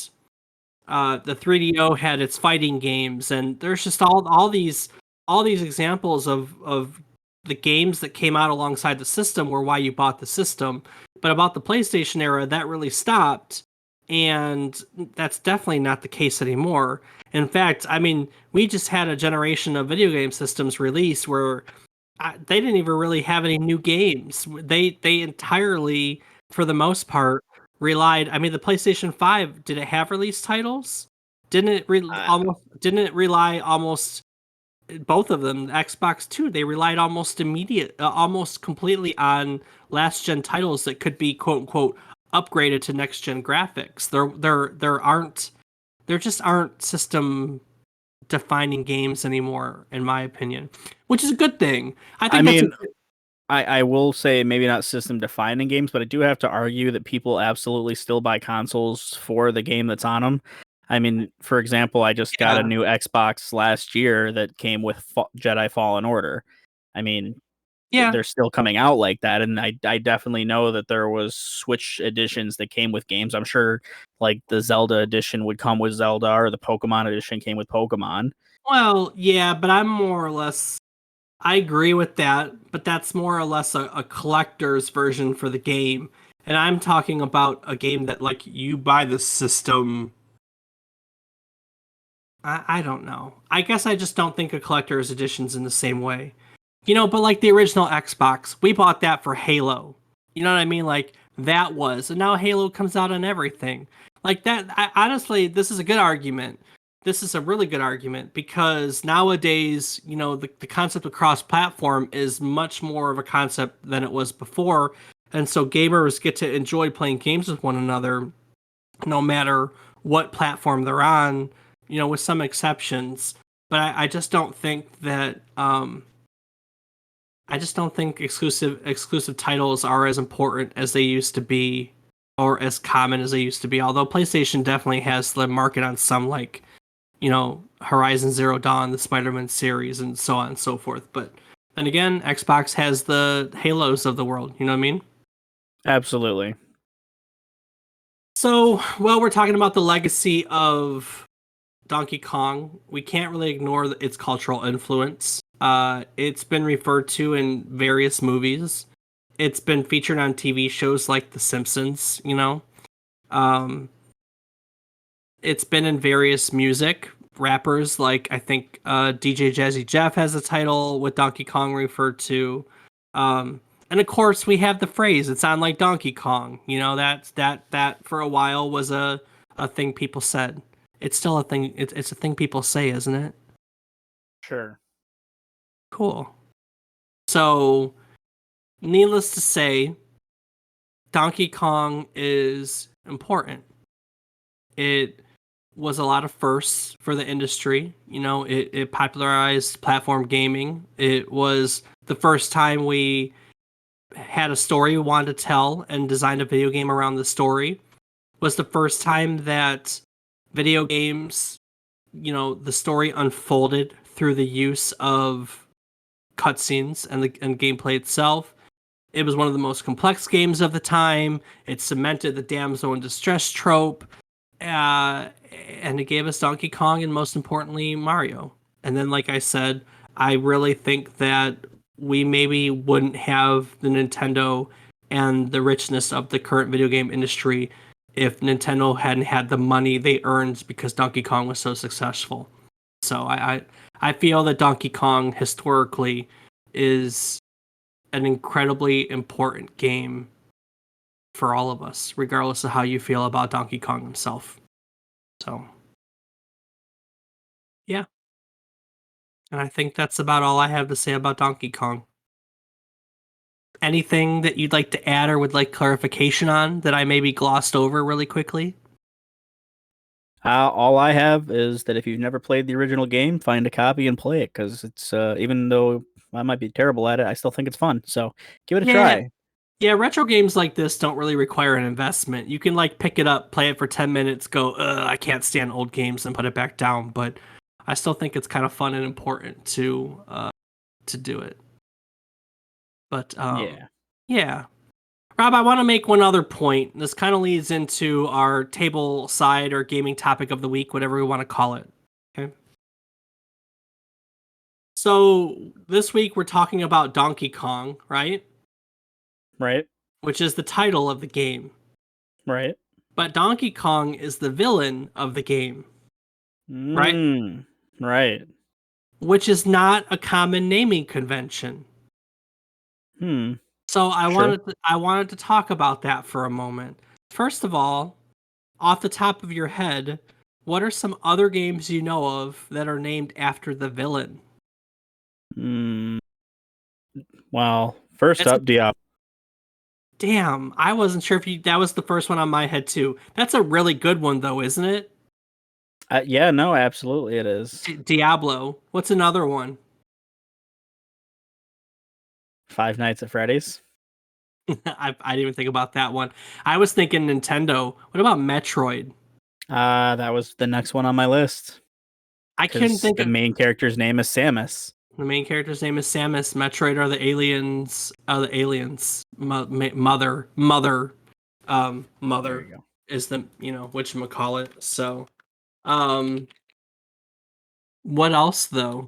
the 3DO had its fighting games, and there's just all these examples of the games that came out alongside the system were why you bought the system. But about the PlayStation era, that really stopped, and that's definitely not the case anymore. In fact, I mean, we just had a generation of video game systems release where they didn't even really have any new games. They entirely, for the most part, relied. I mean, the PlayStation 5, did it have release titles? Uh, Didn't it rely almost both of them? Xbox 2, they relied almost completely on last gen titles that could be quote unquote upgraded to next gen graphics. There just aren't system defining games anymore, in my opinion, which is a good thing. I I think that's a mean, I will say maybe not system defining games, but I do have to argue that people absolutely still buy consoles for the game that's on them. I mean, for example, I just got a yeah. new Xbox last year that came with Jedi Fallen Order. I mean, Yeah. they're still coming out like that, and I definitely know that there was Switch editions that came with games. I'm sure like the Zelda edition would come with Zelda, or the Pokemon edition came with Pokemon. Well, yeah, but I'm more or less I agree with that, but that's more or less a collector's version for the game. And I'm talking about a game that like you buy the system. I don't know. I guess I just don't think of collector's editions in the same way. You know, but like the original Xbox, we bought that for Halo. You know what I mean? Like that was, and now Halo comes out on everything. Like that, honestly, this is a good argument. This is a really good argument because nowadays, you know, the concept of cross-platform is much more of a concept than it was before. And so gamers get to enjoy playing games with one another no matter what platform they're on, you know, with some exceptions. But I just don't think that I just don't think exclusive titles are as important as they used to be or as common as they used to be. Although PlayStation definitely has the market on some like, you know, Horizon Zero Dawn, the Spider-Man series and so on and so forth. But then again, Xbox has the Halos of the world, you know what I mean? Absolutely. So, well, we're talking about the legacy of Donkey Kong. We can't really ignore its cultural influence. It's been referred to in various movies. It's been featured on TV shows like The Simpsons, you know. Um, it's been in various music. Rappers like I think DJ Jazzy Jeff has a title with Donkey Kong referred to. Um, and of course we have the phrase "It's on like Donkey Kong." You know that for a while was a thing people said. It's still a thing. It's a thing people say, isn't it? Sure. Cool. So, needless to say, Donkey Kong is important. It was a lot of firsts for the industry. You know, it popularized platform gaming. It was the first time we had a story we wanted to tell and designed a video game around the story. Was the first time that video games, you know, the story unfolded through the use of cutscenes and gameplay itself. It was one of the most complex games of the time. It cemented the damsel in distress trope, uh, and it gave us Donkey Kong and most importantly Mario. And then, like I said, I really think that we maybe wouldn't have the Nintendo and the richness of the current video game industry if Nintendo hadn't had the money they earned because Donkey Kong was so successful. So I feel that Donkey Kong historically is an incredibly important game for all of us, regardless of how you feel about Donkey Kong himself. So, yeah. And I think that's about all I have to say about Donkey Kong. Anything that you'd like to add or would like clarification on that I maybe glossed over really quickly? All I have is that if you've never played the original game, find a copy and play it because it's even though I might be terrible at it, I still think it's fun. So give it a Yeah. try. Yeah, retro games like this don't really require an investment. You can like pick it up, play it for 10 minutes, go, I can't stand old games and put it back down, but I still think it's kind of fun and important to do it. But Yeah. yeah. Rob, I want to make one other point. This kind of leads into our table side or gaming topic of the week, whatever we want to call it. Okay. So this week we're talking about Donkey Kong, right? Right. Which is the title of the game. Right. But Donkey Kong is the villain of the game, right? Right. Which is not a common naming convention. Hmm. So True. I wanted to talk about that for a moment. First of all, off the top of your head, what are some other games you know of that are named after the villain? Hmm. Well, first It's a up, Diablo. damn. I wasn't sure if you that was the first one on my head too. That's a really good one though, isn't it? Yeah, no, absolutely it is. Diablo. What's another one? Five Nights at Freddy's. I didn't even think about that one. I was thinking Nintendo. What about Metroid? That was the next one on my list I couldn't because think the of main character's name is Samus. the main character's name is Samus. Metroid are the aliens. The aliens. There Mother you go. is the whatchamacallit. So, um, what else though?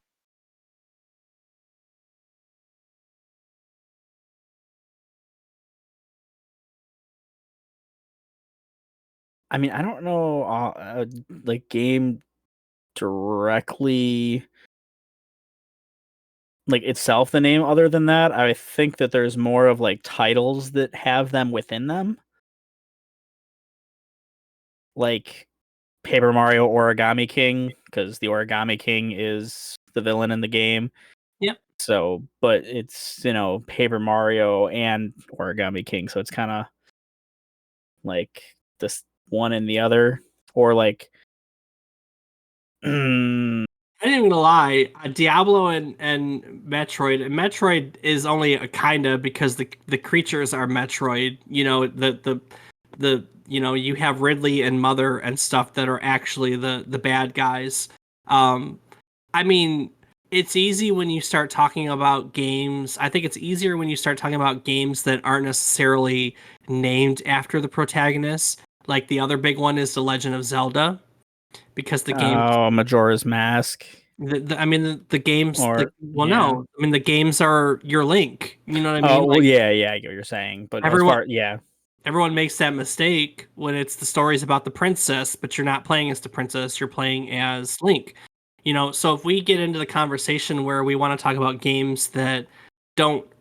I mean, I don't know, like game directly like itself the name other than that. I think that there's more of like titles that have them within them. Like Paper Mario Origami King, because the Origami King is the villain in the game. Yep. So, but it's, Paper Mario and Origami King. So it's kind of like this one and the other. Or like, I didn't even lie. Diablo and Metroid is only a kinda because the creatures are Metroid. You know the you have Ridley and Mother and stuff that are actually the bad guys. Um, I mean, it's easy when you start talking about games. I think it's easier when you start talking about games that aren't necessarily named after the protagonist. Like the other big one is The Legend of Zelda, because the game Majora's Mask. I mean, the games. Or, Well, yeah. no, I mean the games are your Link. You know what I mean? Oh, well, Like yeah, I get what you're saying. But as everyone, far, yeah. everyone makes that mistake when it's the stories about the princess, but you're not playing as the princess. You're playing as Link. You know, so if we get into the conversation where we want to talk about games that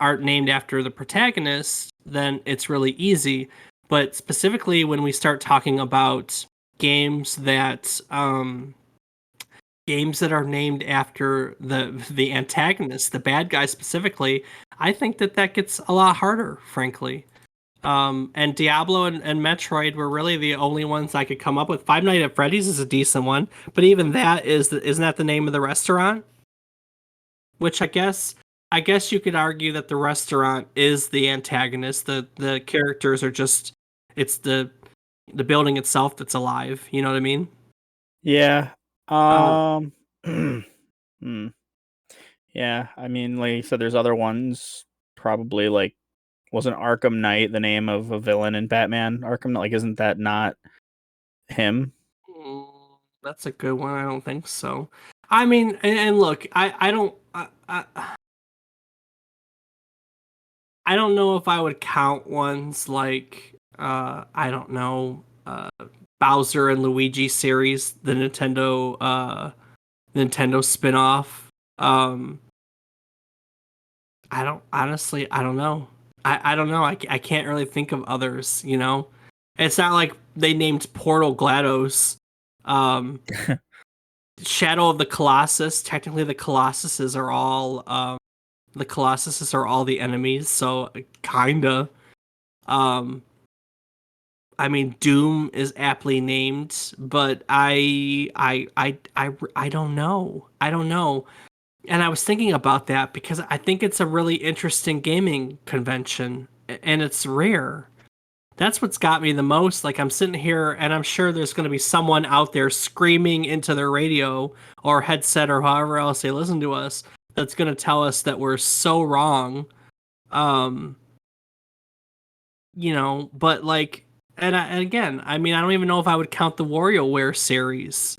aren't named after the protagonist, then it's really easy. But specifically when we start talking about games that are named after the antagonist, the bad guy specifically, I think that gets a lot harder, frankly. And Diablo and Metroid were really the only ones I could come up with. Five Nights at Freddy's is a decent one, but even that isn't that the name of the restaurant? Which I guess you could argue that the restaurant is the antagonist. The characters are just it's the building itself that's alive. You know what I mean? Yeah. Um, Um. hmm. Yeah. I mean, like you said, there's other ones. Probably like wasn't Arkham Knight the name of a villain in Batman? Arkham, like, isn't that not him? mm, that's a good one. I don't think so. I mean, and look, I don't I don't know if I would count ones like I don't know Bowser and Luigi series, the Nintendo spin-off. Um I don't honestly I don't know. I don't know. I can't really think of others, you know. It's not like they named Portal GLaDOS. Um Shadow of the Colossus, technically the Colossuses are all the enemies, so kinda. Um I mean, Doom is aptly named, but I don't know. I don't know. And I was thinking about that because I think it's a really interesting gaming convention and it's rare. That's what's got me the most. Like I'm sitting here and I'm sure there's going to be someone out there screaming into their radio or headset or however else they listen to us that's going to tell us that we're so wrong. Um but like, and again, I mean, I don't even know if I would count the WarioWare series.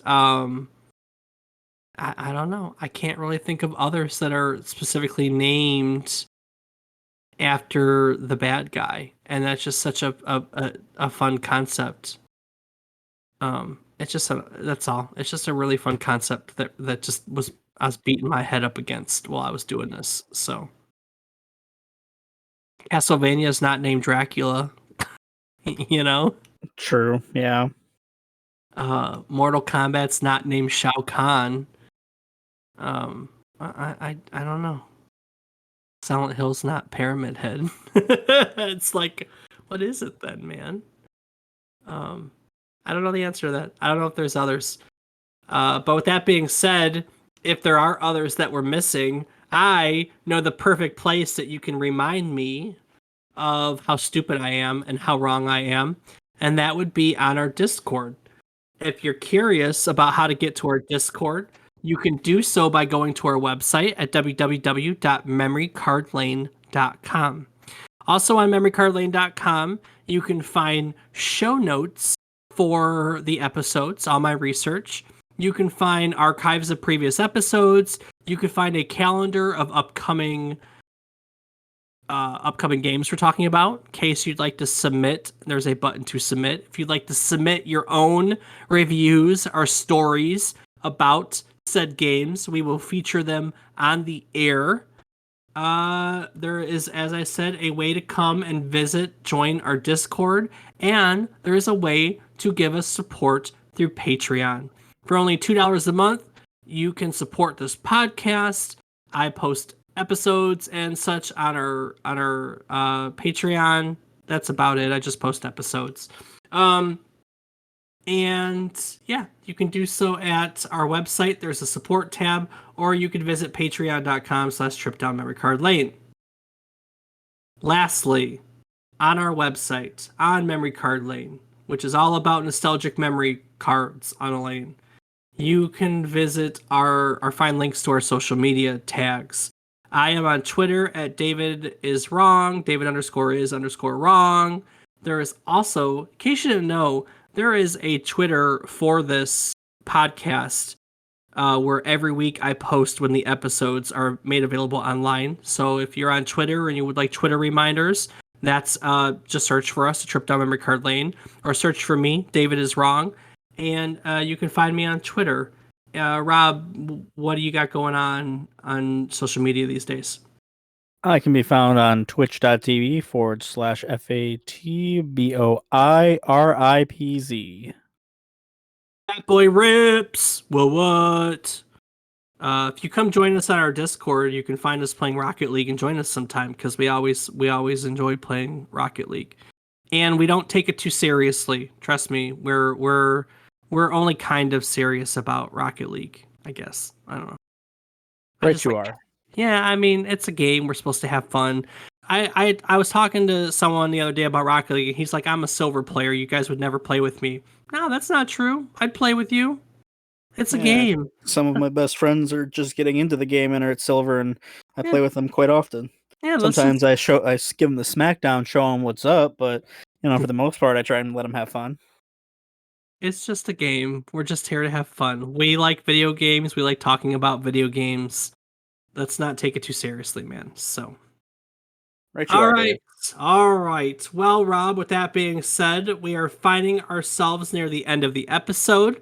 I don't know. I can't really think of others that are specifically named after the bad guy, and that's just such a fun concept. It's just that's all. It's just a really fun concept that just was I was beating my head up against while I was doing this. So Castlevania is not named Dracula, you know. True. Yeah. Mortal Kombat's not named Shao Kahn. I don't know. Silent Hill's not Pyramid Head. It's like, what is it then, man? Um, I don't know the answer to that. I don't know if there's others. But with that being said, if there are others that we're missing, I know the perfect place that you can remind me of how stupid I am and how wrong I am, and that would be on our Discord. If you're curious about how to get to our Discord, you can do so by going to our website at www.memorycardlane.com. Also on memorycardlane.com, you can find show notes for the episodes, all my research. You can find archives of previous episodes. You can find a calendar of upcoming games we're talking about. In case you'd like to submit, there's a button to submit. If you'd like to submit your own reviews or stories about said games, we will feature them on the air. There is, as I said, a way to come and join our Discord, and there is a way to give us support through Patreon. For only $2 a month, you can support this podcast. I post episodes and such on our Patreon. That's about it. I just post episodes. And yeah, you can do so at our website. There's a support tab, or you can visit patreon.com/trip down memory card lane. Lastly, on our website, on Memory Card Lane, which is all about nostalgic memory cards on a lane, you can visit our find links to our social media tags. I am on Twitter at David is wrong, David underscore is underscore wrong. There is also, in case you didn't know, there is a Twitter for this podcast where every week I post when the episodes are made available online. So if you're on Twitter and you would like Twitter reminders, that's just search for us, Trip Down Memory Card Lane, or search for me, David is wrong, and you can find me on Twitter. Rob, what do you got going on social media these days? I can be found on twitch.tv/FATBOIRIPZ. That boy rips. Well, what? If you come join us on our Discord, you can find us playing Rocket League and join us sometime because we always enjoy playing Rocket League. and we don't take it too seriously. Trust me, we're only kind of serious about Rocket League, I guess. I don't know. I Right, just you like, are. yeah, I mean, it's a game. We're supposed to have fun. I was talking to someone the other day about Rocket League, and he's like, I'm a silver player. You guys would never play with me. No, that's not true. I'd play with you. It's a Yeah, game. some of my best friends are just getting into the game and are at silver, and I Yeah, play with them quite often. yeah. Let's just. Sometimes I give them the smackdown, show them what's up, but for the most part, I try and let them have fun. It's just a game. We're just here to have fun. We like video games. We like talking about video games. Let's not take it too seriously, man. So, Right, you all are, right. Dave. All right. Well, Rob, with that being said, we are finding ourselves near the end of the episode.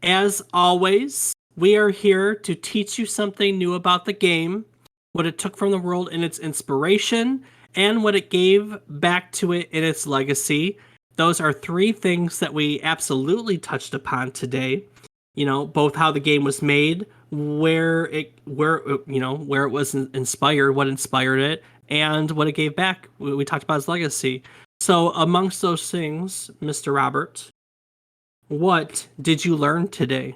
As always, we are here to teach you something new about the game, what it took from the world in its inspiration, and what it gave back to it in its legacy. Those are three things that we absolutely touched upon today. You know, both how the game was made, where it was inspired, what inspired it, and what it gave back. We talked about its legacy. So, amongst those things, Mr. Robert, what did you learn today?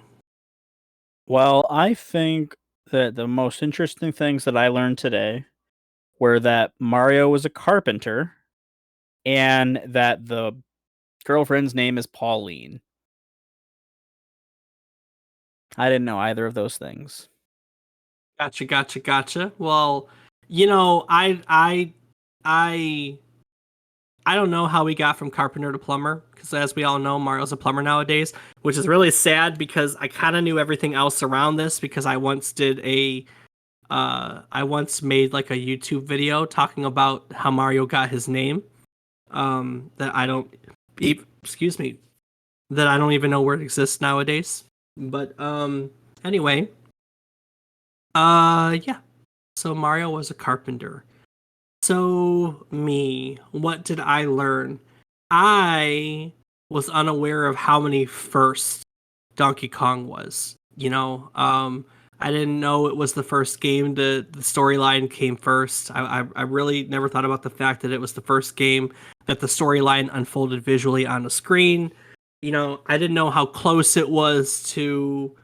Well, I think that the most interesting things that I learned today were that Mario was a carpenter and that the girlfriend's name is Pauline. I didn't know either of those things. Gotcha, gotcha, gotcha. Well, you know, I, I don't know how we got from carpenter to plumber because, as we all know, Mario's a plumber nowadays, which is really sad because I kind of knew everything else around this because I once made like a YouTube video talking about how Mario got his name. That I don't, excuse me, that I don't even know where it exists nowadays. But anyway, yeah. So Mario was a carpenter. So me, what did I learn? I was unaware of how many firsts Donkey Kong was. I didn't know it was the first game. The storyline came first. I really never thought about the fact that it was the first game that the storyline unfolded visually on the screen. I didn't know how close it was to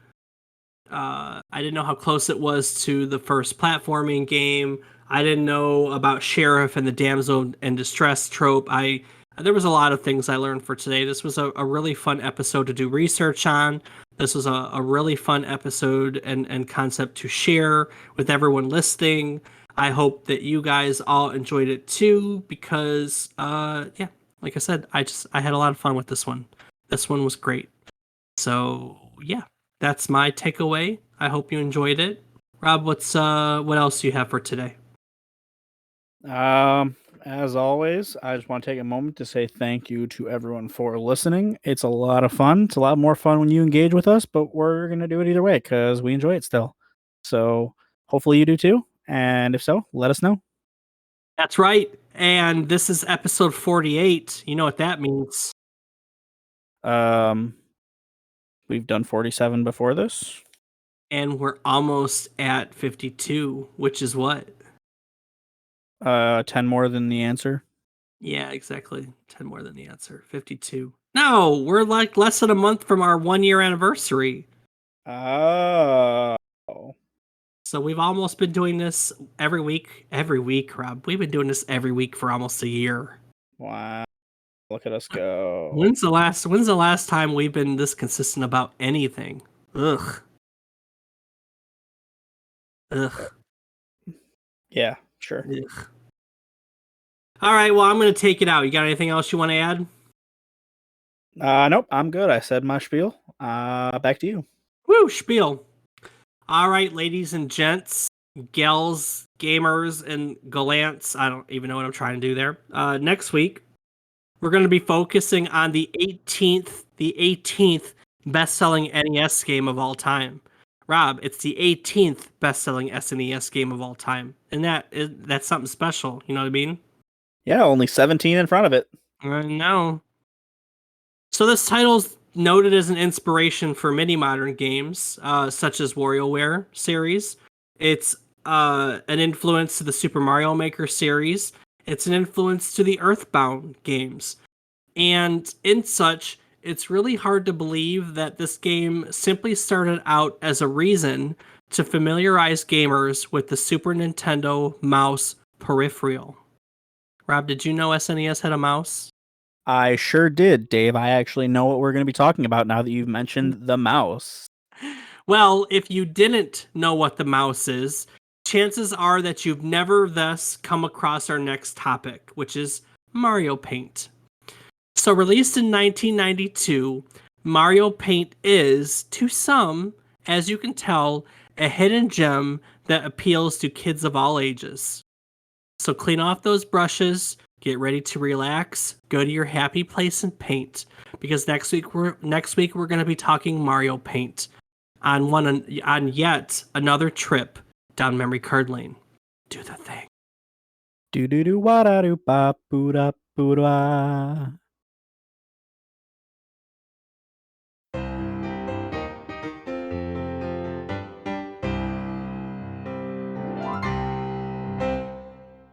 I didn't know how close it was to the first platforming game. I didn't know about Sheriff and the damsel in distress trope. I There was a lot of things I learned for today. This was a really fun episode to do research on. This was a really fun episode and concept to share with everyone listening. I hope that you guys all enjoyed it too because yeah, like I said, I had a lot of fun with this one. This one was great. So yeah, that's my takeaway. I hope you enjoyed it. Rob, what else do you have for today? As always, I just want to take a moment to say thank you to everyone for listening. It's a lot of fun. It's a lot more fun when you engage with us, but we're gonna do it either way because we enjoy it still. So hopefully you do too. And if so, let us know. That's right. And this is episode 48. You know what that means. Um, we've done 47 before this. And we're almost at 52, which is what? 10 more than the answer. Yeah, exactly. 10 more than the answer. 52. No, we're like less than a month from our 1 year anniversary. Oh. So we've almost been doing this every week. Every week, Rob. We've been doing this every week for almost a year. Wow. Look at us go. When's the last time we've been this consistent about anything? Ugh. Ugh. Yeah, sure. Ugh. All right, well, I'm going to take it out. You got anything else you want to add? Nope, I'm good. I said my spiel. Back to you. Woo, spiel. All right, ladies and gents, gals, gamers, and gallants. I don't even know what I'm trying to do there. Next week, we're going to be focusing on the 18th best-selling NES game of all time. Rob, it's the 18th best-selling SNES game of all time, and that's something special. You know what I mean? Yeah, only 17 in front of it. I know. So this title's noted as an inspiration for many modern games, such as WarioWare series. It's an influence to the Super Mario Maker series, It's an influence to the Earthbound games. And in such, it's really hard to believe that this game simply started out as a reason to familiarize gamers with the Super Nintendo mouse peripheral. Rob, did you know SNES had a mouse? I sure did, Dave. I actually know what we're going to be talking about now that you've mentioned the mouse. Well, if you didn't know what the mouse is, chances are that you've never thus come across our next topic, which is Mario Paint. So, released in 1992, Mario Paint is, to some, as you can tell, a hidden gem that appeals to kids of all ages. So, clean off those brushes, get ready to relax, go to your happy place and paint, because next week we're going to be talking Mario Paint on yet another trip down memory card lane. Do the thing. Do do do wa da do ba boo da boo da.